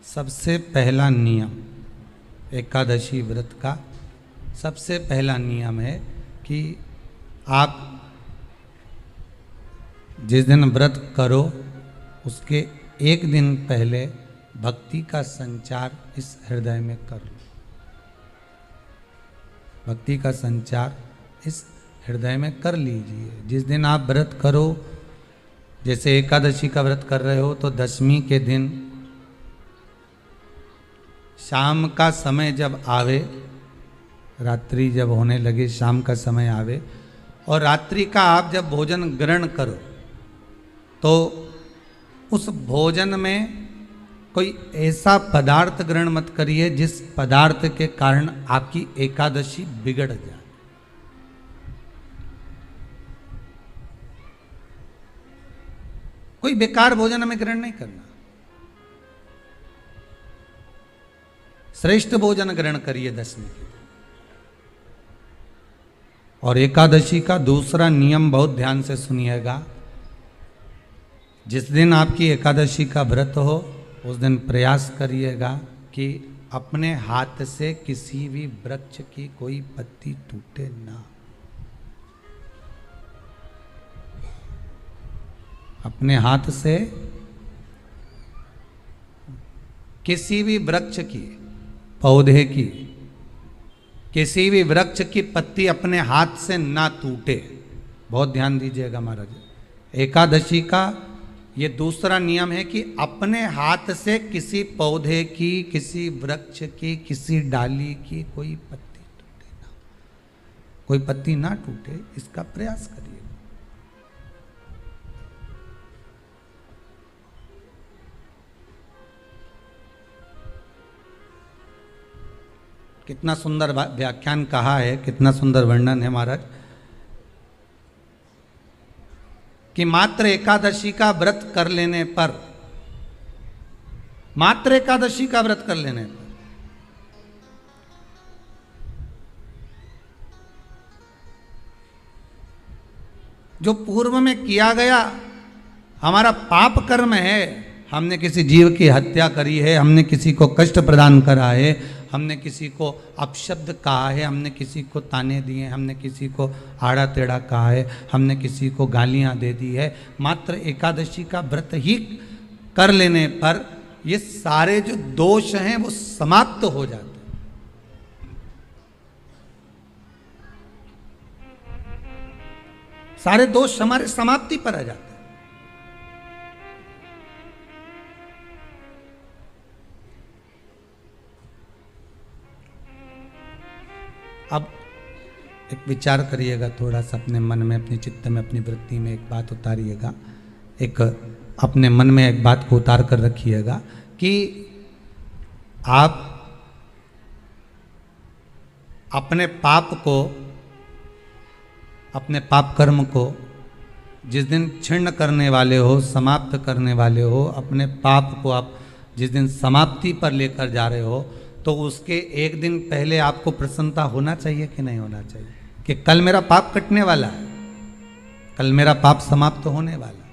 सबसे पहला नियम एकादशी व्रत का सबसे पहला नियम है कि आप जिस दिन व्रत करो उसके एक दिन पहले भक्ति का संचार इस हृदय में कर लो। भक्ति का संचार इस हृदय में कर लीजिए। जिस दिन आप व्रत करो, जैसे एकादशी का व्रत कर रहे हो तो दशमी के दिन शाम का समय जब आवे, रात्रि जब होने लगे, शाम का समय आवे और रात्रि का आप जब भोजन ग्रहण करो तो उस भोजन में कोई ऐसा पदार्थ ग्रहण मत करिए जिस पदार्थ के कारण आपकी एकादशी बिगड़ जाए। कोई बेकार भोजन हमें ग्रहण नहीं करना, श्रेष्ठ भोजन ग्रहण करिए दशमी के। और एकादशी का दूसरा नियम बहुत ध्यान से सुनिएगा। जिस दिन आपकी एकादशी का व्रत हो उस दिन प्रयास करिएगा कि अपने हाथ से किसी भी वृक्ष की कोई पत्ती टूटे ना। अपने हाथ से किसी भी वृक्ष की, पौधे की, किसी भी वृक्ष की पत्ती अपने हाथ से ना टूटे। बहुत ध्यान दीजिएगा महाराज। एकादशी का ये दूसरा नियम है कि अपने हाथ से किसी पौधे की, किसी वृक्ष की, किसी डाली की कोई पत्ती टूटे ना, कोई पत्ती ना टूटे, इसका प्रयास करिए। कितना सुंदर व्याख्यान कहा है, कितना सुंदर वर्णन है महाराज कि मात्र एकादशी का व्रत कर लेने पर, मात्र एकादशी का व्रत कर लेने पर जो पूर्व में किया गया हमारा पाप कर्म है, हमने किसी जीव की हत्या करी है, हमने किसी को कष्ट प्रदान करा है, हमने किसी को अपशब्द कहा है, हमने किसी को ताने दिए, हमने किसी को आड़ा टेढ़ा कहा है, हमने किसी को गालियां दे दी है, मात्र एकादशी का व्रत ही कर लेने पर ये सारे जो दोष हैं वो समाप्त हो जाते हैं। सारे दोष हमारे समाप्ति पर आ जाते हैं। अब एक विचार करिएगा थोड़ा सा अपने मन में, अपने चित्त में, अपनी वृत्ति में एक बात उतारिएगा। एक अपने मन में एक बात को उतार कर रखिएगा कि आप अपने पाप को, अपने पाप कर्म को जिस दिन छिन्न करने वाले हो, समाप्त करने वाले हो, अपने पाप को आप जिस दिन समाप्ति पर लेकर जा रहे हो तो उसके एक दिन पहले आपको प्रसन्नता होना चाहिए कि नहीं होना चाहिए कि कल मेरा पाप कटने वाला है, कल मेरा पाप समाप्त होने वाला है।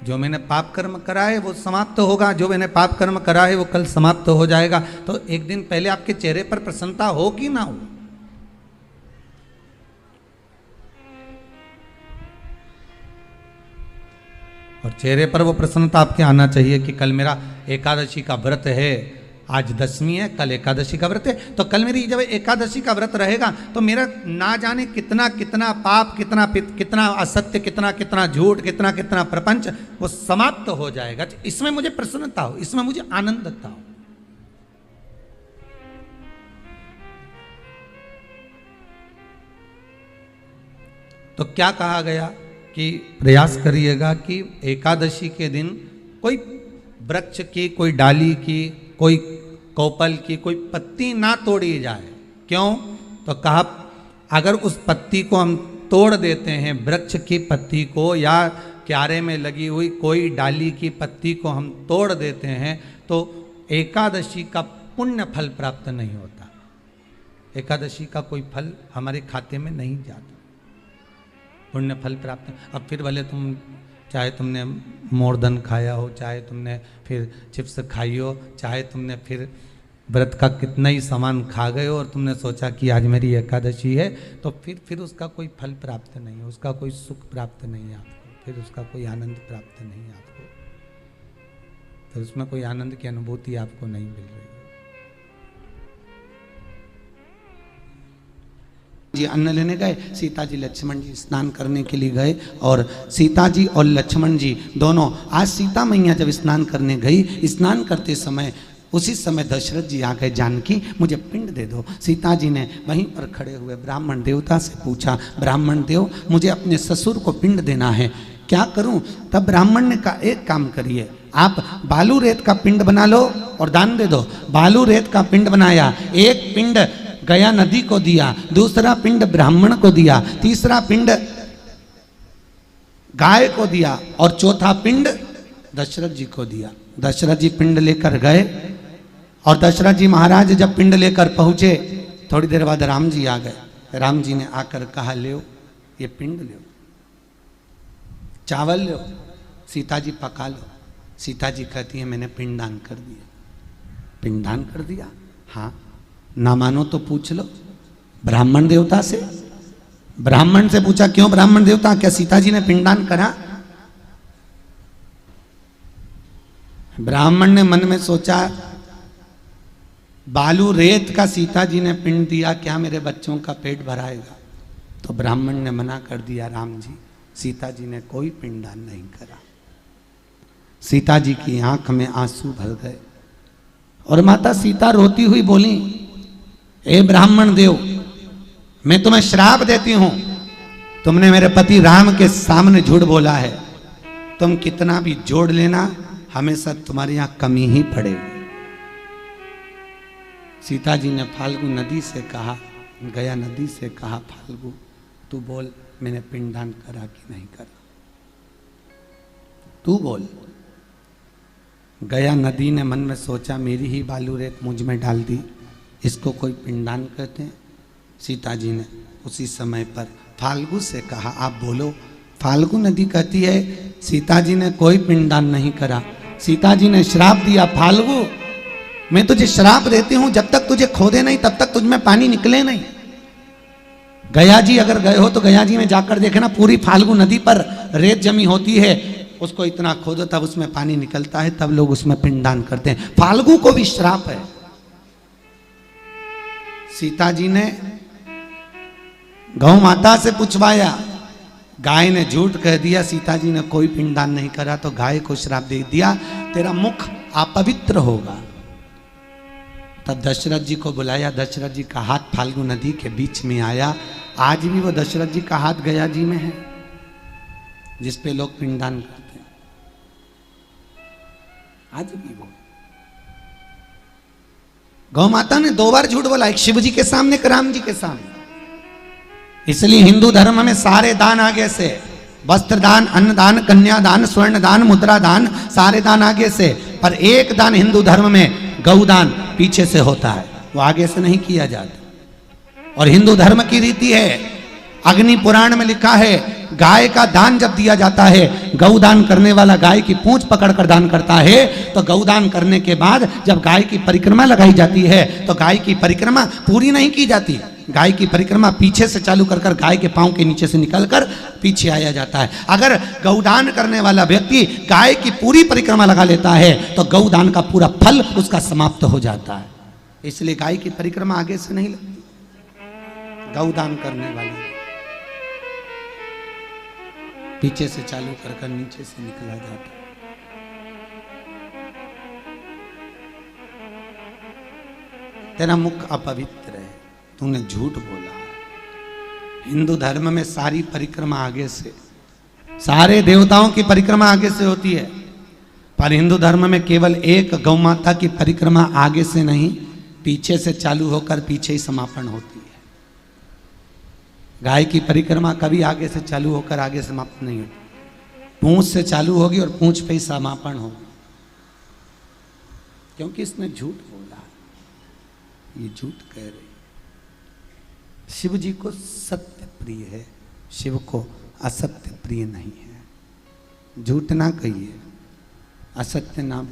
जो मैंने पाप कर्म करा है वो समाप्त होगा, जो मैंने पाप कर्म करा है वो कल समाप्त हो जाएगा। तो एक दिन पहले आपके चेहरे पर प्रसन्नता हो कि ना हो। और चेहरे पर वो प्रसन्नता आपके आना चाहिए कि कल मेरा एकादशी का व्रत है, आज दशमी है, कल एकादशी का व्रत है, तो कल मेरी जब एकादशी का व्रत रहेगा तो मेरा ना जाने कितना कितना पाप, कितना असत्य, कितना झूठ, कितना प्रपंच वो समाप्त हो जाएगा। इसमें मुझे प्रसन्नता हो, इसमें मुझे आनंदता हो। तो क्या कहा गया कि प्रयास करिएगा कि एकादशी के दिन कोई वृक्ष की, कोई डाली की, कोई कोपल की कोई पत्ती ना तोड़ी जाए। क्यों? तो कहा अगर उस पत्ती को हम तोड़ देते हैं, वृक्ष की पत्ती को या क्यारे में लगी हुई कोई डाली की पत्ती को हम तोड़ देते हैं तो एकादशी का पुण्य फल प्राप्त नहीं होता, एकादशी का कोई फल हमारे खाते में नहीं जाता, पुण्य फल प्राप्त। अब फिर भले तुम चाहे तुमने मोरदन खाया हो, चाहे तुमने फिर चिप्स खाई हो, चाहे तुमने फिर व्रत का कितना ही सामान खा गए हो और तुमने सोचा कि आज मेरी एकादशी है, तो फिर उसका कोई फल प्राप्त नहीं है, उसका कोई सुख प्राप्त नहीं है आपको, फिर उसका कोई आनंद प्राप्त नहीं है आपको, फिर उसमें कोई आनंद की अनुभूति आपको नहीं मिल रही है। जी अन्न लेने गए, सीता जी लक्ष्मण जी स्नान करने के लिए गए और सीता जी और लक्ष्मण जी दोनों, आज सीता मैया जब स्नान करने गई, स्नान करते समय उसी समय दशरथ जी आ गए, जानकी मुझे पिंड दे दो। सीता जी ने वहीं पर खड़े हुए ब्राह्मण देवता से पूछा, ब्राह्मण देव मुझे अपने ससुर को पिंड देना है, क्या करूं? तब ब्राह्मण ने कहा एक काम करिए, आप बालू रेत का पिंड बना लो और दान दे दो। बालू रेत का पिंड बनाया, एक पिंड गया नदी को दिया, दूसरा पिंड ब्राह्मण को दिया, तीसरा पिंड गाय को दिया और चौथा पिंड दशरथ जी को दिया। दशरथ जी पिंड लेकर गए और दशरथ जी महाराज जब पिंड लेकर पहुंचे, थोड़ी देर बाद राम जी आ गए। राम जी ने आकर कहा, ले ये पिंड लो, चावल लो, सीता जी पका लो। सीता जी कहती है मैंने पिंडदान कर दिया। पिंडदान कर दिया? हाँ, ना मानो तो पूछ लो ब्राह्मण देवता से। ब्राह्मण से पूछा, क्यों ब्राह्मण देवता, क्या सीता जी ने पिंडदान करा? ब्राह्मण ने मन में सोचा, बालू रेत का सीता जी ने पिंड दिया, क्या मेरे बच्चों का पेट भराएगा? तो ब्राह्मण ने मना कर दिया, राम जी सीता जी ने कोई पिंडदान नहीं करा। सीता जी की आंख में आंसू भर गए और माता सीता रोती हुई बोली, ए ब्राह्मण देव, मैं तुम्हें श्राप देती हूं, तुमने मेरे पति राम के सामने झूठ बोला है, तुम कितना भी जोड़ लेना हमेशा तुम्हारे यहां कमी ही पड़ेगी। सीता जी ने फाल्गु नदी से कहा, गया नदी से कहा, फाल्गु तू बोल मैंने पिंडदान करा कि नहीं करा, तू बोल। गया नदी ने मन में सोचा, मेरी ही बालू रेत मुझ में डाल दी, इसको कोई पिंडदान कहते हैं? सीता जी ने उसी समय पर फाल्गु से कहा, आप बोलो। फाल्गु नदी कहती है, सीता जी ने कोई पिंडदान नहीं करा। सीता जी ने श्राप दिया, फाल्गु मैं तुझे श्राप देती हूं, जब तक तुझे खोदे नहीं तब तक तुझ में पानी निकले नहीं। गया जी अगर गए हो तो गया जी में जाकर देखना, पूरी फाल्गु नदी पर रेत जमी होती है, उसको इतना खोदो तब उसमें पानी निकलता है, तब लोग उसमें पिंडदान करते हैं। फाल्गु को भी श्राप है। सीता जी ने गौ माता से पूछवाया, गाय ने झूठ कह दिया, सीता जी ने कोई पिंडदान नहीं करा, तो गाय को श्राप दे दिया, तेरा मुख अपवित्र होगा। तब दशरथ जी को बुलाया, दशरथ जी का हाथ फाल्गु नदी के बीच में आया। आज भी वो दशरथ जी का हाथ गया जी में है, जिस पे लोग पिंडदान करते हैं, आज भी वो। गौ माता ने 2 बार झूठ बोला, एक शिव जी के सामने, एक राम जी के सामने। इसलिए हिंदू धर्म में सारे दान आगे से, वस्त्र दान, अन्न दान, कन्या दान, स्वर्ण दान, मुद्रा दान, सारे दान आगे से, पर एक दान हिंदू धर्म में गौदान पीछे से होता है, वो आगे से नहीं किया जाता। और हिंदू धर्म की रीति है, अग्नि पुराण में लिखा है, गाय का दान जब दिया जाता है, गौदान करने वाला गाय की पूंछ पकड़कर दान करता है, तो गौदान करने के बाद जब गाय की परिक्रमा लगाई जाती है, तो गाय की परिक्रमा पूरी नहीं की जाती, गाय की परिक्रमा पीछे से चालू कर कर गाय के पांव के नीचे से निकलकर पीछे आया जाता है। अगर गौदान करने वाला व्यक्ति गाय की पूरी परिक्रमा लगा लेता है, तो गौदान का पूरा फल उसका समाप्त हो जाता है। इसलिए गाय की परिक्रमा आगे से नहीं लगती, गौदान करने वाले पीछे से चालू कर कर नीचे से निकला जाता है। तेरा मुख अपवित्र है, तूने झूठ बोला। हिंदू धर्म में सारी परिक्रमा आगे से, सारे देवताओं की परिक्रमा आगे से होती है, पर हिंदू धर्म में केवल एक गौ माता की परिक्रमा आगे से नहीं, पीछे से चालू होकर पीछे ही समापन होती है। गाय की परिक्रमा कभी आगे से चालू होकर आगे समाप्त नहीं होती, पूंछ से चालू होगी और पूंछ पे ही समापन होगा, क्योंकि इसने झूठ बोला, ये झूठ कह रही। शिव जी को सत्य प्रिय है, शिव को असत्य प्रिय नहीं है। झूठ ना कहिए, असत्य ना